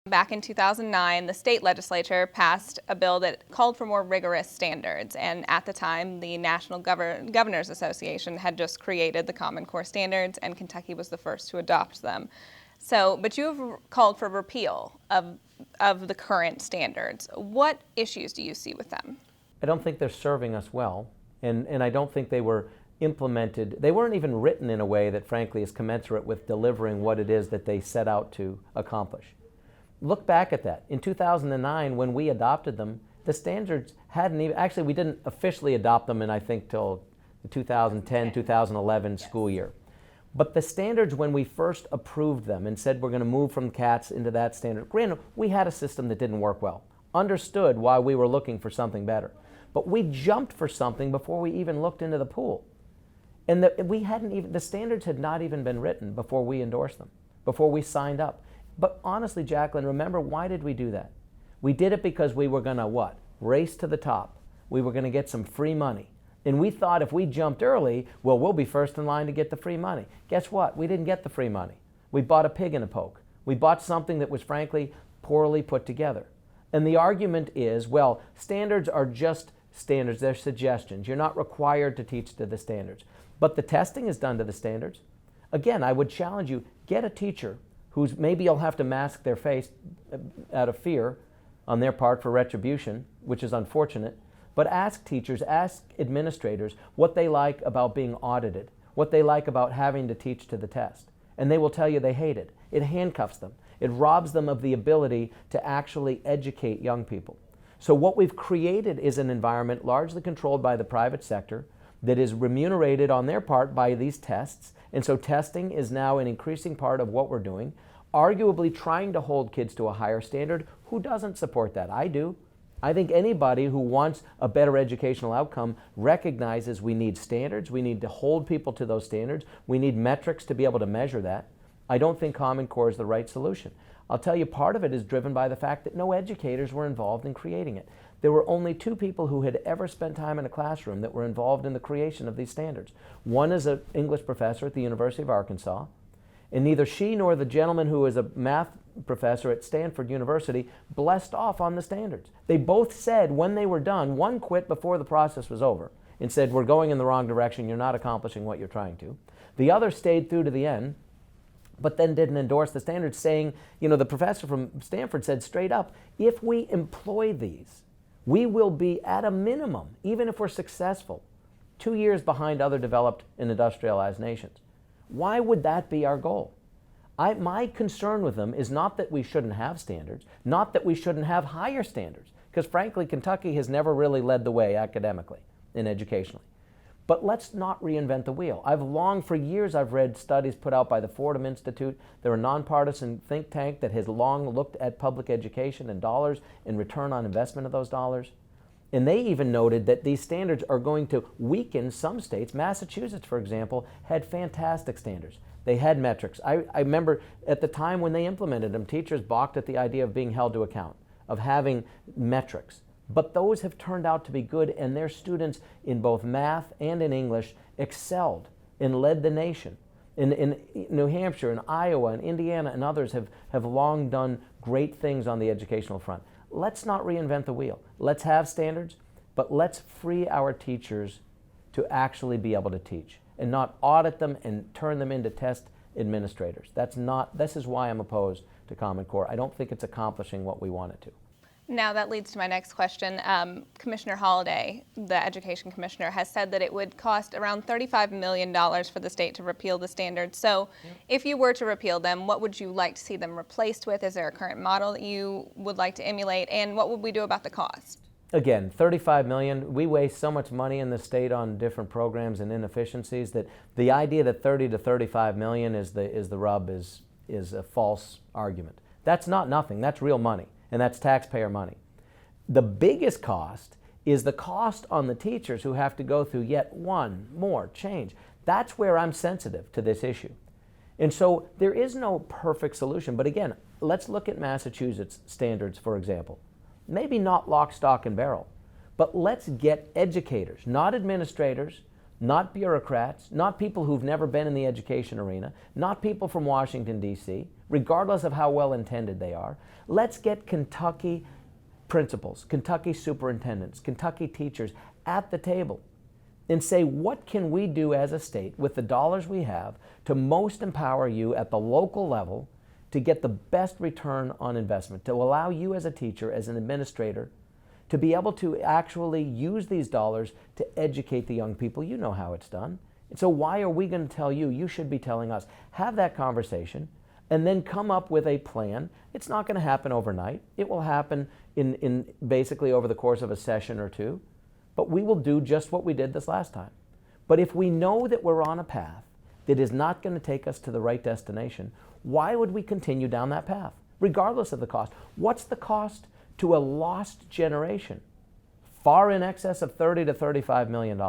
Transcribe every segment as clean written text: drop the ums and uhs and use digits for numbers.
Back in 2009, the state legislature passed a bill that called for more rigorous standards, and at the time, the National Governors Association had just created the Common Core standards, and Kentucky was the first to adopt them. But you've called for repeal of the current standards. What issues do you see with them? I don't think they're serving us well, and I don't think they were implemented. They weren't even written in a way that, frankly, is commensurate with delivering what it is that they set out to accomplish. Look back at that. In 2009, when we adopted them, the standards hadn't even, actually we didn't officially adopt them in, I think, till the 2010-2011 school year. But the standards, when we first approved them and said we're going to move from CATS into that standard, granted, we had a system that didn't work well, understood why we were looking for something better. But we jumped for something before we even looked into the pool. And the standards had not even been written before we endorsed them, before we signed up. But honestly, Jacqueline, remember, why did we do that? We did it because we were going to what? Race to the top. We were going to get some free money. And we thought if we jumped early, well, we'll be first in line to get the free money. Guess what? We didn't get the free money. We bought a pig in a poke. We bought something that was, frankly, poorly put together. And the argument is, well, standards are just standards. They're suggestions. You're not required to teach to the standards. But the testing is done to the standards. Again, I would challenge you, get a teacher who's maybe you'll have to mask their face out of fear on their part for retribution, which is unfortunate. But ask teachers, ask administrators what they like about being audited, what they like about having to teach to the test. And they will tell you they hate it. It handcuffs them. It robs them of the ability to actually educate young people. So what we've created is an environment largely controlled by the private sector that is remunerated on their part by these tests. And so testing is now an increasing part of what we're doing, arguably trying to hold kids to a higher standard. Who doesn't support that? I do. I think anybody who wants a better educational outcome recognizes we need standards. We need to hold people to those standards. We need metrics to be able to measure that. I don't think Common Core is the right solution. I'll tell you, part of it is driven by the fact that no educators were involved in creating it. There were only 2 people who had ever spent time in a classroom that were involved in the creation of these standards. One is an English professor at the University of Arkansas, and neither she nor the gentleman who is a math professor at Stanford University blessed off on the standards. They both said when they were done, one quit before the process was over and said, we're going in the wrong direction, you're not accomplishing what you're trying to. The other stayed through to the end, but then didn't endorse the standards, saying, the professor from Stanford said straight up, if we employ these, we will be at a minimum, even if we're successful, 2 years behind other developed and industrialized nations. Why would that be our goal? My concern with them is not that we shouldn't have standards, not that we shouldn't have higher standards, because frankly, Kentucky has never really led the way academically and educationally. But let's not reinvent the wheel. For years, I've read studies put out by the Fordham Institute. They're a nonpartisan think tank that has long looked at public education and dollars and return on investment of those dollars. And they even noted that these standards are going to weaken some states. Massachusetts, for example, had fantastic standards. They had metrics. I remember at the time when they implemented them, teachers balked at the idea of being held to account, of having metrics. But those have turned out to be good, and their students in both math and in English excelled and led the nation. In New Hampshire and Iowa and Indiana and others have long done great things on the educational front. Let's not reinvent the wheel. Let's have standards, but let's free our teachers to actually be able to teach and not audit them and turn them into test administrators. This is why I'm opposed to Common Core. I don't think it's accomplishing what we want it to. Now that leads to my next question. Commissioner Holliday, the Education Commissioner, has said that it would cost around $35 million for the state to repeal the standards. So if you were to repeal them, what would you like to see them replaced with? Is there a current model that you would like to emulate? And what would we do about the cost? Again, $35 million. We waste so much money in the state on different programs and inefficiencies that the idea that 30 to 35 million is the rub is a false argument. That's not nothing. That's real money. And that's taxpayer money. The biggest cost is the cost on the teachers who have to go through yet one more change. That's where I'm sensitive to this issue. And so there is no perfect solution. But again, let's look at Massachusetts standards, for example. Maybe not lock, stock, and barrel, but let's get educators, not administrators, not bureaucrats, not people who've never been in the education arena, not people from Washington, D.C., regardless of how well intended they are. Let's get Kentucky principals, Kentucky superintendents, Kentucky teachers at the table and say, what can we do as a state with the dollars we have to most empower you at the local level to get the best return on investment, to allow you as a teacher, as an administrator, to be able to actually use these dollars to educate the young people. You know how it's done. And so why are we going to tell you? You should be telling us. Have that conversation and then come up with a plan. It's not going to happen overnight. It will happen in basically over the course of a session or two. But we will do just what we did this last time. But if we know that we're on a path that is not going to take us to the right destination, why would we continue down that path, regardless of the cost? What's the cost to a lost generation? Far in excess of $30 to $35 million.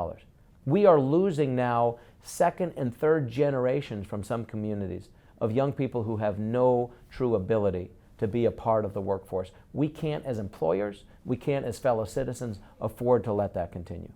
We are losing now second and third generations from some communities of young people who have no true ability to be a part of the workforce. We can't, as employers, we can't, as fellow citizens, afford to let that continue.